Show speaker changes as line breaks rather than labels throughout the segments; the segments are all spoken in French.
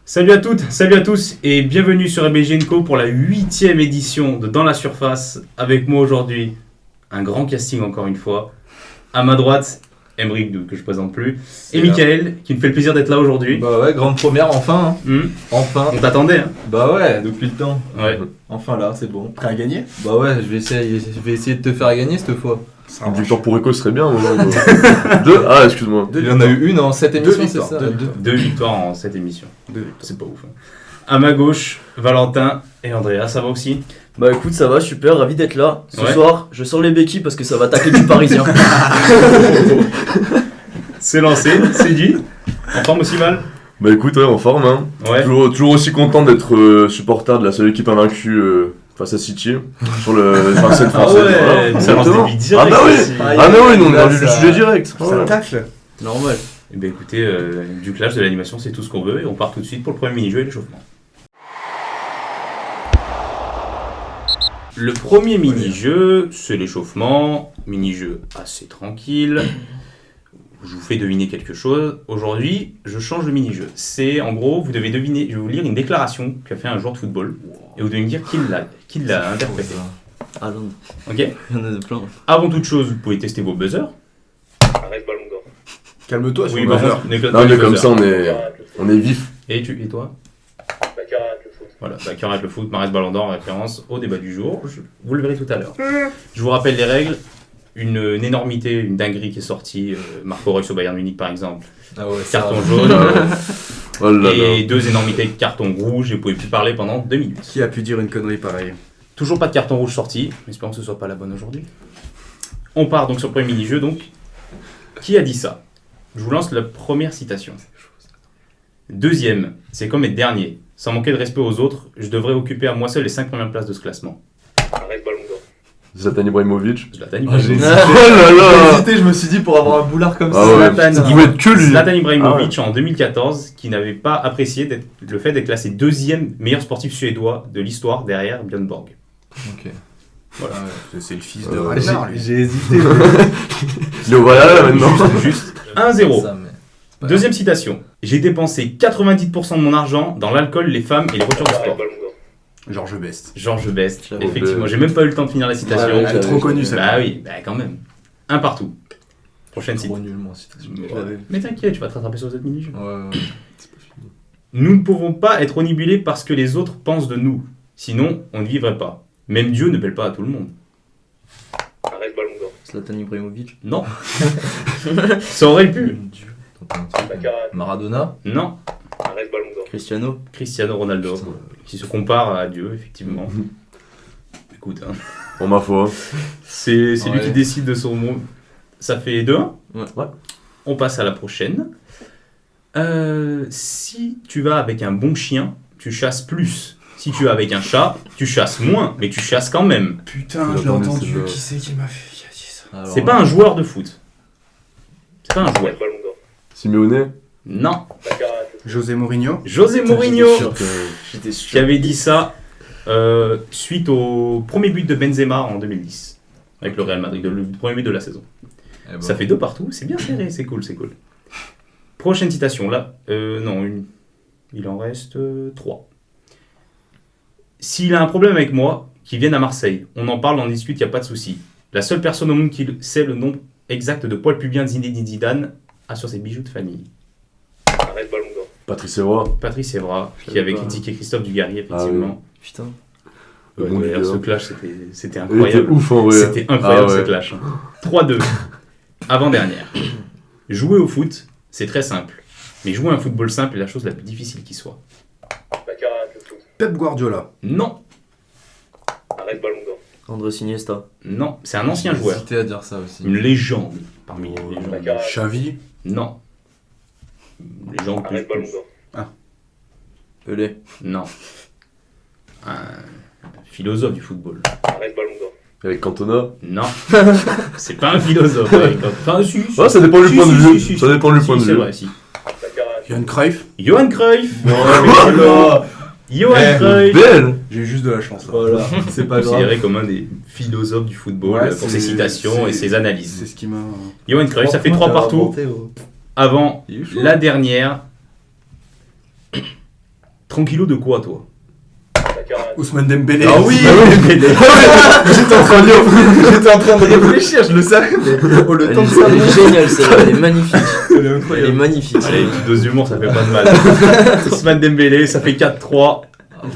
Salut à toutes, salut à tous et bienvenue sur ABG & Co pour la 8e édition de Dans la Surface. Avec moi aujourd'hui, un grand casting encore une fois. À ma droite, Emeric, que je présente plus, et Michael, qui me fait le plaisir d'être là aujourd'hui.
Bah ouais, grande première enfin. Enfin.
On t'attendait, hein.
Bah ouais, depuis le temps.
Ouais.
Enfin là, c'est bon.
Prêt à gagner?
Bah ouais, je vais essayer de te faire gagner cette fois.
Une victoire pour Eco serait bien. Deux. Ah, excuse-moi.
Il y en a eu une en 7 émissions, c'est ça?
Deux victoires en cette émission. C'est pas ouf. Hein. À ma gauche, Valentin et Andrea, ça va aussi?
Bah écoute, ça va, super, ravi d'être là. Ce
Ouais.
soir, je sors les béquilles parce que ça va tacler du parisien.
C'est lancé, c'est dit. En forme aussi mal?
Bah écoute, ouais, en forme. Hein.
Ouais.
Toujours aussi content d'être supporter de la seule équipe invaincue face à City sur cette
Ah
française.
ouais,
Voilà,
ça lance des
exactement.
billes direct.
Ah bah oui.
aussi.
Ah mais oui, nous on est dans le
Ça-
sujet direct.
Ça
Voilà.
tacle.
Normal.
Eh bien écoutez, du clash, de l'animation, c'est tout ce qu'on veut et on part tout de suite pour le premier mini-jeu et l'échauffement. Le premier mini-jeu, c'est l'échauffement, mini-jeu assez tranquille. Je vous fais deviner quelque chose. Aujourd'hui, je change le mini-jeu. C'est en gros, vous devez deviner, je vais vous lire une déclaration qu'a fait un joueur de football et vous devez me dire qui l'a interprété.
Ah non,
Ok?
il y en a plein.
Avant toute chose, vous pouvez tester vos buzzers.
Arrête ballon d'or.
Calme-toi sur
Oui,
le
par
buzzer.
contre, n'éclate
Non
pas
mais
les
comme
buzzers.
ça on est vif.
Et toi?
Bakar arrête le foot.
Voilà, qui arrête le foot, Marès Ballon d'Or en référence au débat du jour. Vous le verrez tout à l'heure. Je vous rappelle les règles. Une énormité, une dinguerie qui est sortie. Marco Reus au Bayern Munich par exemple.
Ah ouais, ça-
Carton jaune.
Oh là
Et
là.
2 énormités de carton rouge et vous pouvez plus parler pendant 2 minutes.
Qui a pu dire une connerie pareille?
Toujours pas de carton rouge sorti. Espérons que ce soit pas la bonne aujourd'hui. On part donc sur le premier mini-jeu. Donc, qui a dit ça? Je vous lance la première citation. Deuxième, c'est comme être dernier. Sans manquer de respect aux autres, je devrais occuper à moi seul les 5 premières places de ce classement.
Arrête ballon d'or.
Zlatan Ibrahimovic.
Zlatan
Ah, j'ai
Ibrahimovic.
hésité.
Oh là
J'ai
là.
hésité, je me suis dit pour avoir un boulard comme
Ah
ça.
ouais.
Zlatan
Ça pouvait être que lui.
Zlatan Ibrahimovic en 2014, qui n'avait pas apprécié le fait d'être classé deuxième meilleur sportif suédois de l'histoire derrière Björn Borg.
Ok.
Voilà.
Ah ouais.
C'est le fils de
Euh,
Ragnar, lui.
J'ai hésité.
Le voilà là maintenant.
Juste 1-0.
Ça, mais- pas
Deuxième citation. J'ai dépensé 90% de mon argent dans l'alcool, les femmes et les voitures de
Arrête
sport.
ballon d'or.
Georges Best.
Georges Best.
J'avais
Effectivement,
oublié.
j'ai même pas eu le temps de finir la citation.
Ouais,
Elle est trop connue, celle-là.
Bah oui, bah quand même. Un partout. Prochaine
Trop
citation.
nullement citation.
Mais t'inquiète, tu vas te rattraper sur cette mini-jeu.
Ouais.
Nous ne pouvons pas être onibulés parce que les autres pensent de nous. Sinon, on ne vivrait pas. Même Dieu ne pèle pas à tout le monde.
Arrête ballon d'or.
Zlatan Ibrahimovic.
Non. Ça aurait pu.
Dieu. Attends, un truc.
Bakar arrête.
Maradona.
Non.
Arrête ballon d'or.
Cristiano.
Cristiano Ronaldo,
Putain.
qui se compare à Dieu, effectivement. Écoute, hein,
Pour ma foi.
c'est lui
Ouais.
qui décide de son monde. Ça fait 2-1.
Ouais.
On passe à la prochaine. Si tu vas avec un bon chien, tu chasses plus. Si tu vas avec un chat, tu chasses moins, mais tu chasses quand même.
Putain,
je l'ai entendu.
Qui c'est qui m'a fait? Qui a dit ça?
Alors
C'est
là-
pas un joueur de foot. C'est pas un joueur.
Arrête ballon d'or.
Simeone.
Non.
Bakar arrête le foot.
José Mourinho?
José Mourinho
J'étais
qui
sûr.
avait dit ça suite au premier but de Benzema en 2010 avec le Real Madrid, le premier but de la saison.
Eh ben,
Ça fait 2 partout, c'est bien serré, c'est cool, c'est cool. Prochaine citation, là, non, il en reste 3. S'il a un problème avec moi, qu'il vienne à Marseille, on en parle, on en discute, il n'y a pas de souci. La seule personne au monde qui sait le nombre exact de poils pubiens de Zinedine Zidane a sur ses bijoux de famille.
Arrête ballon d'or.
Patrice Evra.
Patrice Evra,
Je
qui
savais
avait
pas.
critiqué Christophe Dugarry, effectivement.
Putain.
Le bon
D'ailleurs, ce
leader.
clash, c'était
Il était
incroyable.
ouf en vrai.
C'était incroyable
Ah ouais.
ce clash. 3-2. Avant-dernière. Jouer au foot, c'est très simple. Mais jouer à un football simple est la chose la plus difficile qui soit.
Bakar arrête le foot.
Pep Guardiola.
Non,
Arrête ballon d'or.
André Iniesta.
non, c'est un ancien
j'ai
joueur.
hésité à dire ça aussi.
Une légende parmi les légendes.
Bakar arrête.
Xavi.
Non. Une légende plus,
Arrête ballon
plus.
d'or.
Pelé.
Non. Un philosophe du football.
Arrête ballon d'or.
Avec Cantona.
Non. C'est pas un philosophe. Enfin, si, si.
Ouais, ça dépend du
Si,
point de
si,
vue.
si, si,
Ça dépend du
si,
point de
c'est
vue.
vrai, si.
Bakar arrête.
Johan Cruyff.
Johan Cruyff.
Voilà.
Johan
Eh,
Cruyff.
Belle.
J'ai eu juste de la chance là.
Voilà. C'est pas grave.
Considéré comme un des philosophes du football
Ouais,
pour
c'est-
ses citations et
c'est-
ses analyses.
C'est ce qui m'a.
Johan Cruyff, ça fait 3 partout. Avant
Il est chaud.
la dernière. Tranquillo de quoi, toi?
Baccarat.
Ousmane Dembélé.
Ah oui.
J'étais en train de réfléchir, je le savais, mais oh, le temps de ça.
Elle est géniale, celle-là, elle est magnifique. Elle est magnifique.
Allez, une petite dose d'humour, ça fait pas de mal. Ousmane Dembélé, ça fait 4-3.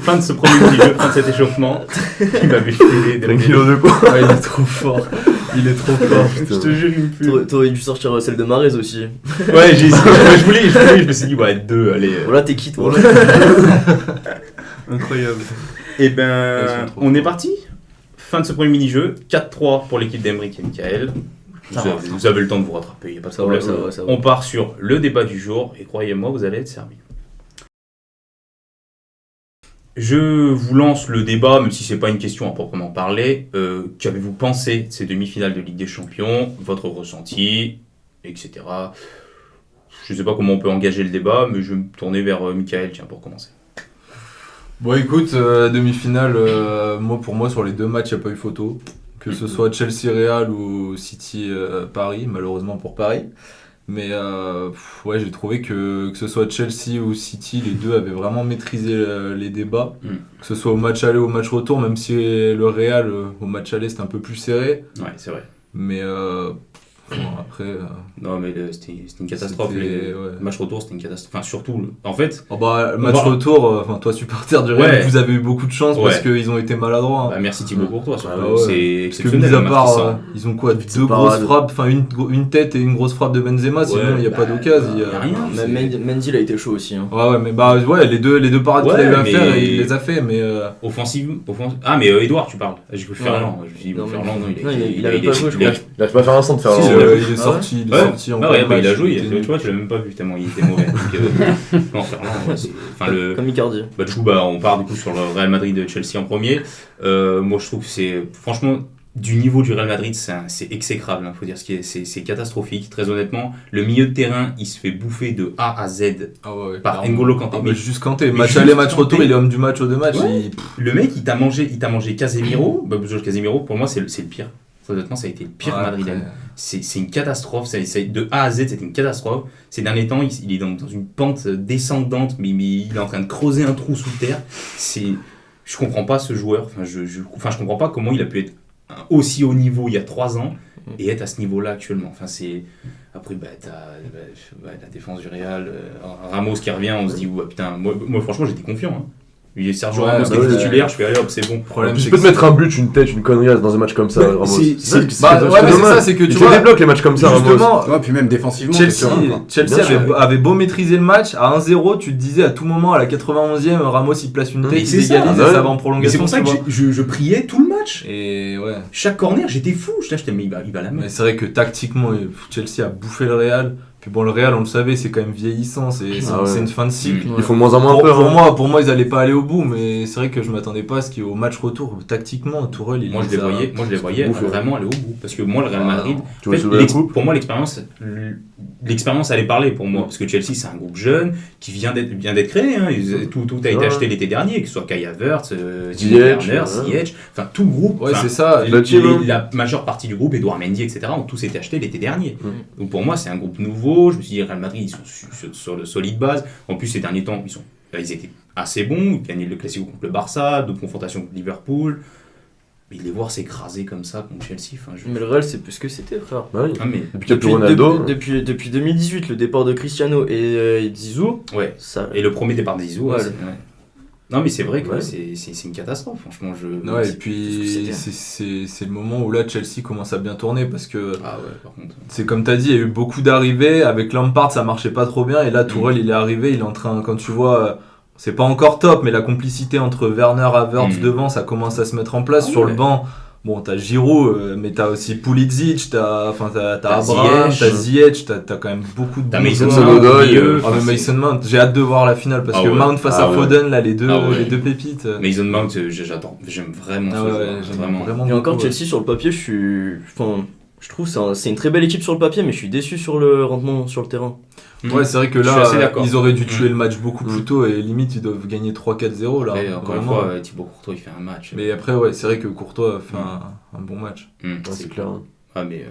Fin de ce premier petit-jeu, fin de cet échauffement. Il m'avait filé des
Tranquillo de quoi?
Il est trop fort. Il est trop fort.
Je te jure, il me pue.
T'aurais dû sortir celle de Marez aussi.
Ouais, je me suis dit, ouais, 2, allez.
Voilà, t'es qui toi?
Incroyable.
Et
Ils
ben,
sont trop
on est parti. Fin de ce premier mini-jeu. 4-3 pour l'équipe d'Emeric et Michael. Vous avez le temps de vous rattraper, il n'y a pas de
Ça va,
problème.
ça va.
On part sur le débat du jour et croyez-moi, vous allez être servis. Je vous lance le débat, même si c'est pas une question à proprement parler. Qu'avez-vous pensé de ces demi-finales de Ligue des Champions, votre ressenti, etc. Je ne sais pas comment on peut engager le débat, mais je vais me tourner vers Michael, tiens, pour commencer.
Bon, écoute, demi-finale, pour moi, sur les deux matchs, il n'y a pas eu photo. Que ce soit Chelsea-Real ou City-Paris, malheureusement pour Paris. Mais ouais, j'ai trouvé que ce soit Chelsea ou City, les deux avaient vraiment maîtrisé les débats. Que ce soit au match aller ou au match retour, même si le Real, au match aller, c'était un peu plus serré.
Ouais, c'est vrai.
Mais bon, après...
Non, mais c'était une catastrophe.
C'était-
Le
ouais.
match retour, c'était une catastrophe. Enfin, surtout, en fait,
Oh bah, le
On
match
va-
retour, toi supporter du Real,
Ouais.
vous avez eu beaucoup de chance parce qu'ils ont été maladroits.
bah, merci Thibaut Courtois. surtout.
Ah ouais.
C'est
Parce que
exceptionnel.
mis à
le match
part,
qui sort.
ils ont quoi, deux
parade.
grosses frappes, enfin une tête et une grosse frappe de Benzema, sinon il n'y a pas d'occasion.
y a rien.
Même Mendy, il a été chaud aussi. Hein.
Ouais, mais bah ouais, les deux parades
Ouais,
qu'il a eu à
mais-
faire, il les a fait, mais
Offensive. Ah, mais Edouard, tu parles. J'ai cru Ferland. Je me suis dit,
Non, mais-
Ferland, non,
il avait pas joué, je crois.
Il arrive pas à faire un centre, faire
si,
un.
il est
Ah ouais.
sorti, il est
Ouais.
sorti en
Ah
plein
ouais, bah, il a
match,
joué.
était
Tu
nul.
vois, tu l'as même pas vu tellement il était mauvais. Donc, non, Ferland, ouais, c'est. Enfin, le.
Comme Icardi.
Bah, du coup, on part du coup sur le Real Madrid de Chelsea en premier. Moi, je trouve que c'est franchement du niveau du Real Madrid, c'est exécrable. Faut dire ce qui est, c'est catastrophique. Très honnêtement, le milieu de terrain, il se fait bouffer de A à Z
Ah ouais,
par
clairement.
N'Golo Kanté.
Ah, mais juste Kanté,
mais
match
juste
aller, match
Kanté.
retour, il est homme du match aux deux matchs.
Ouais. Le mec, il t'a mangé Casemiro. Bah, Casemiro, pour moi, c'est le pire. Honnêtement, ça a été le pire madrilène. C'est une catastrophe. De A à Z, c'était une catastrophe. Ces derniers temps, il est dans une pente descendante, mais il est en train de creuser un trou sous terre. Je comprends pas ce joueur. Je comprends pas comment il a pu être aussi haut niveau il y a 3 ans et être à ce niveau-là actuellement. Après, t'as la défense du Real, Ramos qui revient, on se dit, ouais, putain, moi franchement, j'étais confiant. Hein. Il est Sergio
Ouais,
Ramos qui
bah
est
ouais.
titulaire, je fais allez hop, c'est bon.
Le problème,
Tu
c'est
peux
que
te mettre un but, une tête, une connerie dans un match comme ça, Ramos.
c'est-
Bah, ouais, mais c'est ça, c'est que tu
Tu
vois,
débloques les matchs comme ça, Ramos.
justement,
Ouais, puis même défensivement,
Chelsea,
c'est serein, quoi.
Chelsea
Bien sûr.
avait beau maîtriser le match, à 1-0, tu te disais à tout moment, à la 91e, Ramos il place une
Mais
tête,
c'est
il
ça,
égalise
ouais.
et ça va en
Mais c'est
prolongation.
pour ça
tu
que
vois.
je priais tout le match.
Et ouais.
Chaque corner, j'étais fou. J'étais, mais il va la
Mais
mettre.
c'est vrai que tactiquement, Chelsea a bouffé le Real. Puis bon, le Real, on le savait, c'est quand même vieillissant, c'est
Ah ouais.
c'est une fin de cycle.
Mm.
Ils font de moins en moins
Pour,
peur.
pour
hein.
moi, pour moi, ils allaient pas aller au bout, mais c'est vrai que je m'attendais pas à ce qu'au match retour, tactiquement, Tourelle, il
Moi, je les voyais
bouffé.
vraiment aller au bout. Parce que moi, le Real Madrid,
Tu
en
veux
fait,
soulever la coupe
pour moi, l'expérience allait parler pour moi. Parce que Chelsea, c'est un groupe jeune qui vient d'être créé. Hein. Tout a été
Ouais.
acheté l'été dernier, que ce soit Kai Havertz, Timo
Ziyech,
Werner,
ouais.
Ziyech, enfin tout le groupe.
Ouais,
Enfin,
c'est ça.
la majeure partie du groupe, Edouard Mendy, etc., ont tous été achetés l'été dernier.
Mm.
Donc pour moi, c'est un groupe nouveau. Je me suis dit, Real Madrid, ils sont sur de solides bases. En plus, ces derniers temps, ils étaient assez bons. Ils gagnaient le Classico contre le Barça, d'autres confrontations contre Liverpool. Mais les voir s'écraser comme ça contre Chelsea,
Mais le Real, c'est plus ce que c'était, frère.
Bah oui.
Ah, mais
Depuis qu'il n'y a plus Ronaldo.
Depuis 2018, le départ de Cristiano et Zizou,
ouais.
ça.
Et le premier départ de Zizou,
Ouais,
ouais, ouais. Non, mais c'est vrai que
Ouais.
c'est une catastrophe, franchement.
Ouais, et
Qu'est-ce que
puis c'est le moment où là Chelsea commence à bien tourner parce que
Ah ouais, par contre.
c'est comme t'as dit, il y a eu beaucoup d'arrivées. Avec Lampard, ça marchait pas trop bien. Et là, Tourelle, il est arrivé, il est en train, quand tu vois, c'est pas encore top, mais la complicité entre Werner et Havertz devant, ça commence à se mettre en place.
Ah
Sur
ouais.
le banc, bon, t'as Giroud, mais t'as aussi Pulisic, t'as Abraham,
Ziyech.
t'as Ziyech, t'as quand même beaucoup de
T'as
bons
Mason
joueurs.
Mount au
Odoi,
milieu,
Ah, mais
enfin,
Mason Mount, j'ai hâte de voir la finale parce
Ah
que
ouais.
Mount face
Ah
à
ouais.
Foden, là, les deux pépites.
Mason Mount, j'adore, j'aime vraiment
Ah
ce
ouais,
joueur,
j'aime
vraiment.
vraiment
Et encore,
beaucoup, ouais.
Chelsea, sur le papier, je trouve que c'est une très belle équipe sur le papier, mais je suis déçu sur le rendement sur le terrain.
Ouais, c'est vrai que
Je suis
là,
assez d'accord.
ils auraient dû tuer
Mm.
le match beaucoup plus tôt et limite ils doivent gagner 3-4-0 là.
Après, encore une
vraiment.
fois, Thibaut Courtois, il fait un match.
Mais après, ouais, c'est vrai que Courtois a fait un bon match.
Ouais, c'est clair. hein.
Ah, mais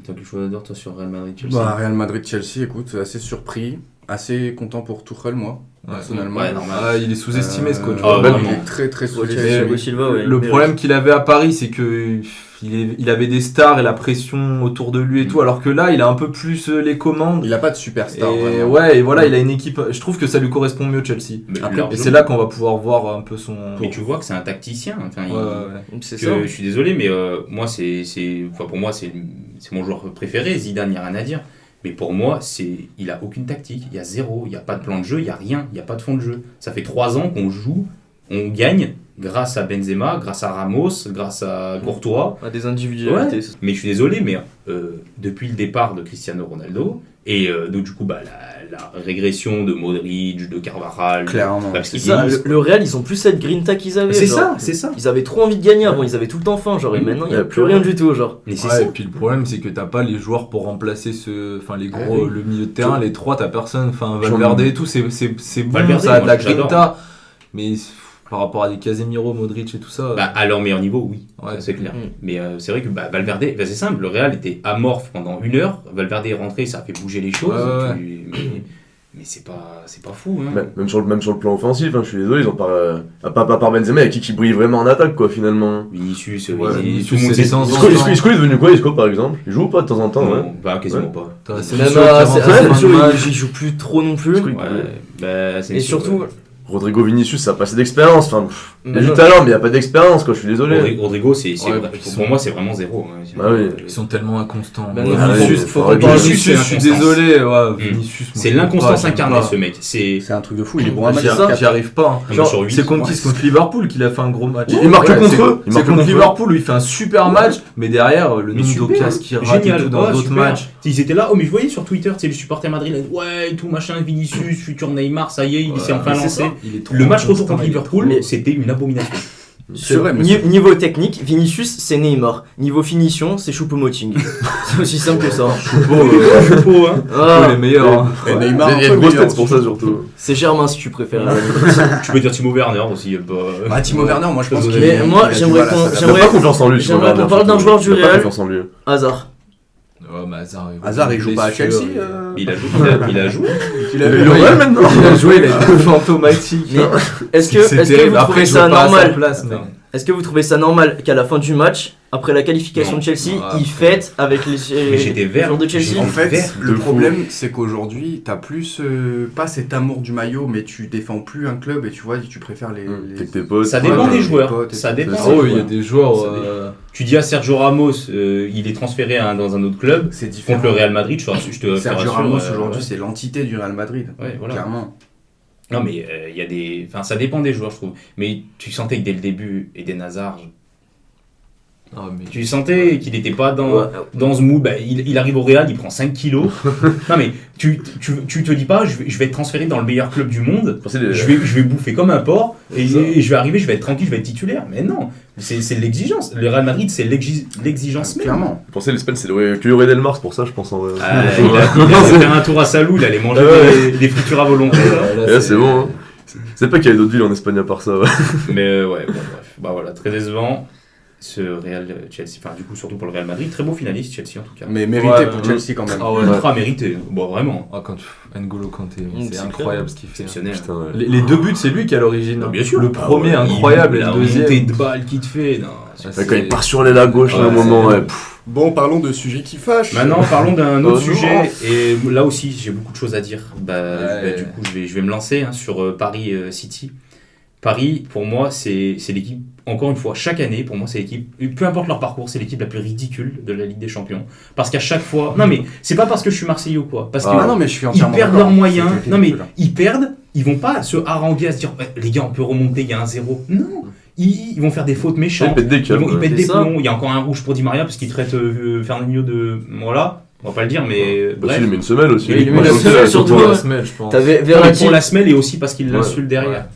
t'as quelque chose à dire, toi, sur Real Madrid-Chelsea
Bah, Real Madrid-Chelsea, écoute, assez surpris. assez content pour Tuchel, moi, personnellement.
Ouais, normal.
Ah, il est sous-estimé ce coach.
Ah,
Il
vraiment.
est très très
Ouais,
sous-estimé.
Thiago Silva, ouais,
Le
mais
problème qu'il avait à Paris, c'est que il avait des stars et la pression autour de lui et tout, alors que là, il a un peu plus les commandes.
Il a pas de superstar.
Et
vraiment.
ouais, et voilà, il a une équipe. Je trouve que ça lui correspond mieux Chelsea.
Mais
Après,
largement.
Et c'est là qu'on va pouvoir voir un peu son.
Mais tu vois que c'est un tacticien. Enfin,
Ouais,
il-
ouais, ouais.
C'est
que
ça.
je suis désolé, mais moi, pour moi, c'est mon joueur préféré. Zidane, il n'y a rien à dire. Mais pour moi, il a aucune tactique. Il y a zéro. Il n'y a pas de plan de jeu. Il n'y a rien. Il n'y a pas de fond de jeu. Ça fait 3 ans qu'on joue, on gagne grâce à Benzema, grâce à Ramos, grâce à Courtois.
À des individualités.
Ouais. Mais je suis désolé, mais depuis le départ de Cristiano Ronaldo, et donc du coup, la régression de Modric, de Carvajal,
Clairement.
parce
C'est
qu'ils
ça,
vieillissent.
le Real, ils ont plus cette grinta qu'ils avaient.
C'est
genre.
ça, c'est ça.
Ils avaient trop envie de gagner avant, ils avaient tout le temps faim, genre, et maintenant il n'y a plus rien du tout, genre.
Mais c'est
Ouais,
ça.
et puis le problème, c'est que t'as pas les joueurs pour remplacer les gros, le milieu de terrain, les trois, t'as personne. Enfin, Valverde et tout, c'est bon,
Valverde,
ça a de
moi,
la
j'adore.
grinta. Mais par rapport à des Casemiro, Modric et tout ça.
À leur meilleur niveau, oui,
Ouais.
c'est clair.
Mm.
Mais c'est vrai que Valverde, c'est simple, le Real était amorphe pendant 1 heure, Valverde est rentré, ça a fait bouger les choses,
Ouais,
mais c'est pas fou. Hein.
Même sur le plan offensif, hein, je suis désolé, ils ont pas par Benzema, il y a qui brille vraiment en attaque, quoi, finalement.
Vinicius,
Ouais,
Vinicius,
Vinicius,
tout le monde
c'est
sait.
sans-
Isco est devenu quoi, Isco, par exemple? Il joue ou pas de temps en temps, ouais?
Non, quasiment pas.
T'as
Même
Asensio qui
à
rentre en fin de
Asensio,
match.
il joue plus trop non plus.
Ouais, c'est
Et
sûr,
surtout,
ouais.
Rodrigo Vinicius, ça a pas assez d'expérience, enfin, il y a du
maintenant-
talent, mais il y a pas d'expérience, quoi, je suis désolé.
Rodrigo, c'est
Ouais,
vrai-
puis
pour moi, c'est vraiment zéro. Hein.
Ah oui.
Ils sont tellement inconstants.
Bah
Ouais,
non,
Vinicius,
faut
arrêter.
qu'on parle
Vinicius,
je suis
c'est l'inconstance.
désolé. Ouais, Vinicius, moi,
C'est
je peux
l'inconstance
pas,
incarnée,
j'aime
ce mec. C'est
C'est un truc de fou, il est bon à
pas.
match.
J'y arrive pas. hein.
un match sur 8.
C'est contre qui? C'est contre Liverpool qu'il a fait un gros match.
Il marque que
Ouais,
contre
c'est-
eux. Il
C'est
marque que
contre
contre eux.
Liverpool où il fait un super match, mais derrière le
Mais
nombre
super,
d'occasions qu'il rate et
génial,
tout dans
ouais,
d'autres
super.
matchs.
Ils étaient là, oh mais je voyais sur Twitter, tu sais, le supporter Madrid, là, ouais, tout machin, Vinicius, futur Neymar, ça y est, il s'est enfin
Mais c'est
lancé.
ça, il est trop
Le match retour
inconstant,
contre
il est
Liverpool,
Mais-
c'était une abomination.
C'est vrai, mais
Niveau technique, Vinicius c'est Neymar. Niveau finition, c'est Choupo-Moting. C'est aussi simple que ça.
Choupo, hein.
Ah,
les meilleurs. hein.
Et Neymar,
Il y a
un
une
peu
grosse
meilleur,
tête pour ça, surtout.
c'est Germain si tu préfères.
Tu peux dire Timo Werner aussi.
Bah, Timo Werner, moi je pense qu'il
Mais moi,
il a du
j'aimerais
mal à
qu'on-
s'adapter.
Il a pas confiance en lui, Timo
j'aimerais qu'on
Werner,
parle d'un
surtout.
joueur du
Il a pas
Real.
confiance en lui.
Hasard.
Ouais, mais
Hazard, il joue pas à Chelsea.
Il a joué.
Il
Il est au Real maintenant.
Il a joué, il a été fantomatique.
Mais est-ce que,
C'est
est-ce que
terrible.
vous
Après,
trouvez
je
ça
vois pas à sa
normal
place, mais-
Est-ce que vous trouvez ça normal qu'à la fin du match, après la qualification
Non.
de Chelsea,
Ah,
ils fêtent avec les
Mais j'étais vert.
joueurs de Chelsea
J'étais
En fait,
vert
le
de fou.
problème, c'est qu'aujourd'hui, t'as plus pas cet amour du maillot, mais tu défends plus un club et tu vois, tu préfères les.
T'es que tes potes.
Ça dépend
Ouais,
des
les
joueurs.
potes et
Ça
tout.
dépend.
C'est
Ah
des
oui, il y a
joueurs.
des joueurs.
Ça Tu dis à Sergio Ramos, il est transféré dans un autre club
C'est différent.
contre le Real Madrid. Je te
Sergio
rassure,
Ramos
ouais.
aujourd'hui, c'est l'entité du Real Madrid.
Ouais, voilà.
Clairement.
Non, mais il y a des. Enfin, ça dépend des joueurs, je trouve. Mais tu sentais que dès le début, Eden Hazard,
Ah, mais...
tu sentais qu'il n'était pas dans,
Ouais.
dans ce mood. Bah, il arrive au Real, il prend 5 kilos. Non, mais tu te dis pas, je vais être transféré dans le meilleur club du monde. Je vais bouffer comme un porc et je vais arriver, je vais être tranquille, je vais être titulaire. Mais non, c'est l'exigence. Le Real Madrid, c'est l'exigence même.
Clairement.
Je pensais l'Espagne, c'est le Curio Delmars pour ça, je pense en vrai.
Ah, il a fait un tour à Salou, il allait manger des fritures à volonté. là.
Et là, c'est bon. Hein. C'est pas qu'il y avait d'autres villes en Espagne à part ça. Ouais.
Mais ouais, bon, bref. Bah voilà, très décevant. Ce Real Chelsea, enfin du coup surtout pour le Real Madrid, très beau finaliste Chelsea en tout cas.
Mais mérité
Ouais,
pour
ouais.
Chelsea quand même.
Ah ouais.
Ultra mérité, bon vraiment,
Ah, quand N'Golo Kanté,
C'est
c'est
clair.
incroyable ce qu'il fait.
exceptionnel.
Putain, ouais.
Les deux buts, c'est lui qui est à l'origine.
Non,
hein.
bien sûr.
Le premier,
Ah ouais,
incroyable, et
la
le
montée
deuxième.
de balle qu'il te fait. Non,
Ouais,
Ouais, quand il part sur l'aile à gauche, à un
Ouais,
moment,
c'est-
ouais.
Bon, parlons de sujets qui fâchent.
Maintenant, parlons d'un autre
Oh non.
sujet, et là aussi j'ai beaucoup de choses à dire.
Ouais.
Du coup, je vais me lancer sur Paris City. Paris, pour moi, c'est l'équipe, encore une fois, chaque année, pour moi, c'est l'équipe, peu importe leur parcours, c'est l'équipe la plus ridicule de la Ligue des Champions. Parce qu'à chaque fois, non mais, c'est pas parce que je suis Marseillais ou quoi, parce
Ah
que
non, mais je suis
ils
entièrement
perdent
d'accord.
leurs moyens,
C'est
non mais,
ridicule.
ils perdent, ils vont pas se haranguer à se dire, ouais, les gars, on peut remonter, il y a un 0. Non, ils vont faire des fautes
Il
méchantes.
pète des
Ils
câbles.
pètent
c'est
des
ça.
plombs, il y a encore un rouge pour Di Maria parce qu'il traite Fernandinho de... Voilà, on va pas le dire, mais
Bah,
bref.
si, il met une semelle aussi.
Oui, il lui met
Ouais,
une
c'est
semelle,
ça,
surtout,
Pour
ouais.
la semaine, je pense.
T'avais
Non, mais
Verratti,
pour la semelle et aussi parce qu'il
Ouais.
l'insulte derrière.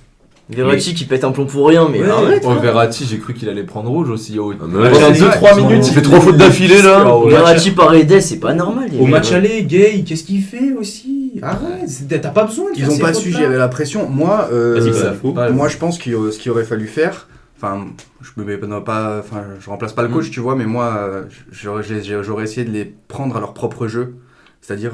Verratti qui pète un plomb pour rien, mais
Ouais.
arrête.
Oh, Verratti, j'ai cru qu'il allait prendre rouge aussi. Oh,
Ah, mais ouais,
Pendant
c'est-
2-3 minutes,
il fait 3 fautes d'affilée là.
Ah, ouais.
Verratti par Eden, c'est pas normal.
Au match aller, Gay, qu'est-ce qu'il fait aussi? Arrête, t'as pas besoin de
Ils
faire
ont
ces
pas
fautes-là.
su gérer la pression. Moi,
Vas-y,
ça
ça faut.
moi je pense que ce qu'il aurait fallu faire, enfin, je me mets pas, enfin, je remplace pas le coach, tu vois, mais moi, j'aurais essayé de les prendre à leur propre jeu. c'est-à-dire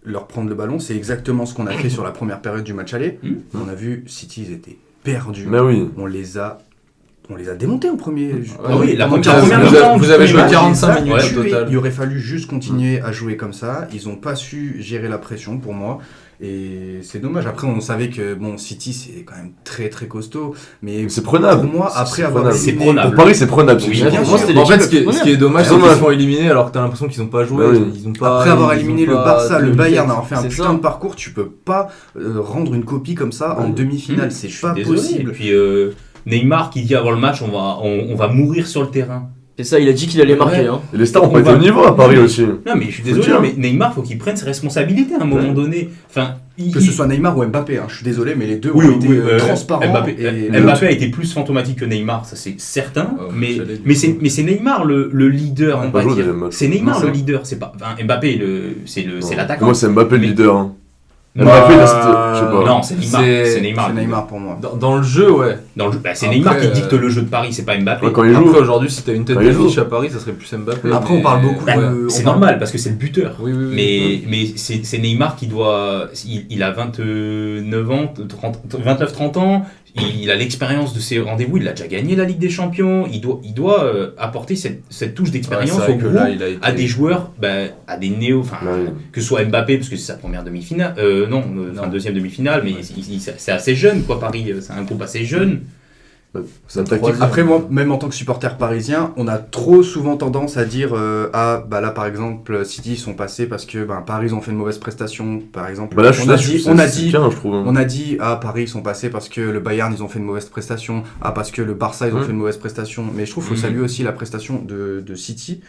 leur prendre le ballon. C'est exactement ce qu'on a fait sur la première période du match aller. On a vu City, ils étaient perdus.
Mais oui.
On les a démontés au premier.
Ah oui, la
Pendant
première
45
mi-temps,
vous avez joué
minutes,
45
ils
minutes
ont
au
tué.
total.
Il aurait fallu juste continuer à jouer comme ça. Ils n'ont pas su gérer la pression pour moi. Et c'est dommage. Après, on savait que bon, City, c'est quand même très très costaud. Mais
C'est prenable.
pour moi,
C'est
après avoir
prenable.
C'est
éliminé-
prenable.
Pour Paris, c'est prenable.
Oui,
c'est
bien
sûr.
sûr.
c'était
En fait,
l'équipe
ce qui est dommage, c'est
Dommage.
qu'ils sont éliminés alors que t'as l'impression qu'ils n'ont pas joué.
Ouais, oui.
Ils ont pas,
Après avoir
ils ont
éliminé le
pas
Barça, le
tenu
Bayern,
tête.
avoir fait un
C'est
putain
ça.
de parcours, tu peux pas rendre une copie comme ça en demi-finale. C'est pas
Désolé.
possible.
Et puis Neymar qui dit avant le match on va mourir sur le terrain.
C'est ça, il a dit qu'il allait marquer.
Ouais.
Hein.
Et les stars ont
On
pas été
va-
au niveau à Paris aussi.
Non mais je suis
Faut
désolé,
dire.
mais Neymar faut qu'il prenne ses responsabilités à un moment
Ouais.
donné. Enfin,
Que ce soit Neymar ou Mbappé, hein, je suis désolé, mais les deux
oui,
ont été
oui,
transparents.
Mbappé a été plus fantomatique que Neymar, ça c'est certain.
Ouais,
mais
j'allais
mais
dire.
c'est Neymar le leader,
Ouais,
on
pas
va
joué au
dire.
deuxième match.
C'est Neymar
Non,
le
ça.
leader, c'est pas Mbappé c'est
Non.
l'attaquant.
Pour moi, c'est Mbappé le
Mais-
leader. Hein.
Bah,
Mbappé, là, c'était. Je sais pas.
Non, c'est Neymar.
C'est-
C'est Neymar.
C'est
le
Neymar
leader.
pour moi.
Dans le jeu, ouais.
C'est
Après,
Neymar qui dicte le jeu de Paris, c'est pas Mbappé.
Ouais, quand il joue.
Après, aujourd'hui, si t'as une tête
Quand il
d'affiche
joue.
à Paris, ça serait plus Mbappé.
Après,
mais-
on parle beaucoup
Bah,
de-
c'est
on parle-
normal parce que c'est le buteur.
Oui, oui, oui.
Mais c'est Neymar qui doit. Il a 29 ans, 29-30 ans, il a l'expérience de ses rendez-vous, il a déjà gagné la Ligue des Champions, il doit apporter cette touche
Ouais,
d'expérience
c'est vrai
au
que
groupe,
là, il a été-
à des joueurs, à des néos,
Ouais.
que ce soit Mbappé, parce que c'est sa première demi-finale, deuxième demi-finale, mais c'est assez jeune, quoi, Paris, c'est un groupe assez jeune.
C'est un tactique.
Après, moi, même en tant que supporter parisien, on a trop souvent tendance à dire là, par exemple, City ils sont passés parce que Paris ils ont fait une mauvaise prestation, par exemple.
Bah là, je suis
on a
là,
dit,
c'est-
on a
c'est
dit,
bien, je trouve.
on a dit, Paris ils sont passés parce que le Bayern ils ont fait une mauvaise prestation, parce que le Barça ils ont
Ouais.
fait une mauvaise prestation. Mais je trouve qu'il faut saluer aussi la prestation de City.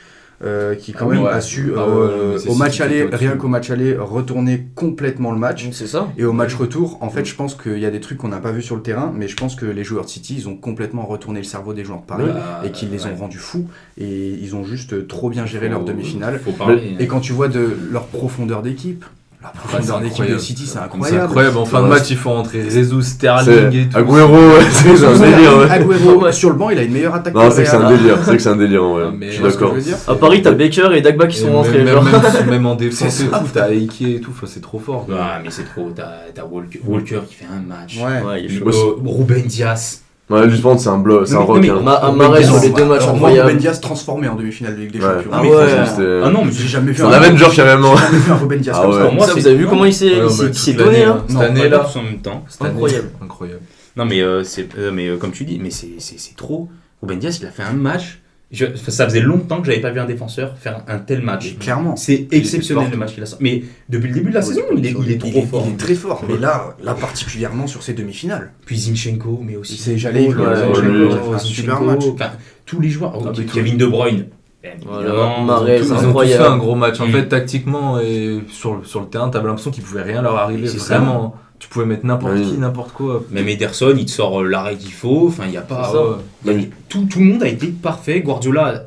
Qui quand
Ah
même
ouais.
a su
Ah ouais, mais c'est
au match
City qui
aller,
était au-dessus.
rien qu'au match aller, retourner complètement le match.
C'est ça.
Et au match retour, en fait, je pense qu'il y a des trucs qu'on n'a pas vu sur le terrain, mais je pense que les joueurs de City, ils ont complètement retourné le cerveau des joueurs de Paris et qu'ils les ont rendus fous. Et ils ont juste trop bien géré leur demi-finale.
Faut parler.
Et quand tu vois de leur profondeur d'équipe, la profondeur
c'est
d'équipe de
incroyable.
City, c'est
C'est
incroyable.
incroyable. En fin de
Ouais.
match, ils font entrer Jesus,
C'est
Sterling et tout.
Agüero, ouais, c'est un délire. Ouais.
Agüero, sur le banc, il a une meilleure attaque
Non,
que
c'est que c'est un
Real.
délire. C'est que c'est un délire, ouais.
Ah, mais
Je suis
Tu vois ce que
d'accord.
je veux dire
À Paris, t'as Baker et Dagba qui
Et
sont
même-
rentrés.
même,
genre.
même en défense
C'est
et
ça.
tout, t'as Ake et tout, enfin, c'est trop fort. quoi.
Ah, mais c'est trop, t'as Walker qui fait un match.
Ouais.
Ouais, il est chaud.
Ruben Dias.
Ouais, justement, c'est un bloc, c'est un
Non,
rock.
mais-
hein.
Mahrez sur les deux matchs
Alors, moi,
incroyables.
Ruben Dias transformé en demi-finale de Ligue des
Ouais.
Champions.
Ah
Oui,
ouais.
franchement, c'était-
Ah non, mais
J'ai jamais vu
C'est un Avenger carrément.
j'ai jamais vu un Ruben Dias
Ah
comme
ouais.
ça.
Pour moi,
Ça,
c'est-
vous avez vu comment il s'est
Ouais,
il s'est-
bah,
il s'est
toute
donné
l'année,
hein
Cette
Non,
année,
pas
là.
tous en même temps.
Cette année,
Incroyable.
Incroyable.
Non, mais comme tu dis, mais c'est trop. Ruben Dias, il a fait un match. Ça faisait longtemps que j'avais pas vu un défenseur faire un tel match.
Mais clairement.
C'est exceptionnel
fort.
le match qu'il a sorti. Mais depuis le début de la saison, il est trop fort.
Il est très fort. Mais là particulièrement sur ces demi-finales.
Puis Zinchenko, mais aussi.
J'allais
Oh là là,
Zinchenko,
Zinchenko,
il a fait un super
Zinchenko,
match.
enfin, tous les joueurs.
Ah, mais
Kevin De Bruyne.
Voilà,
Évidemment.
Mahrez,
Ils ont tous
incroyable.
fait un gros match. En
Mm.
fait, tactiquement et sur le terrain, t'avais l'impression qu'il pouvait rien leur arriver.
C'est ça.
Vraiment. Tu pouvais mettre n'importe
Oui.
qui, n'importe quoi.
Même Ederson, il te sort l'arrêt qu'il faut. Enfin, il n'y a pas.
C'est ça.
Tout le monde a été parfait. Guardiola,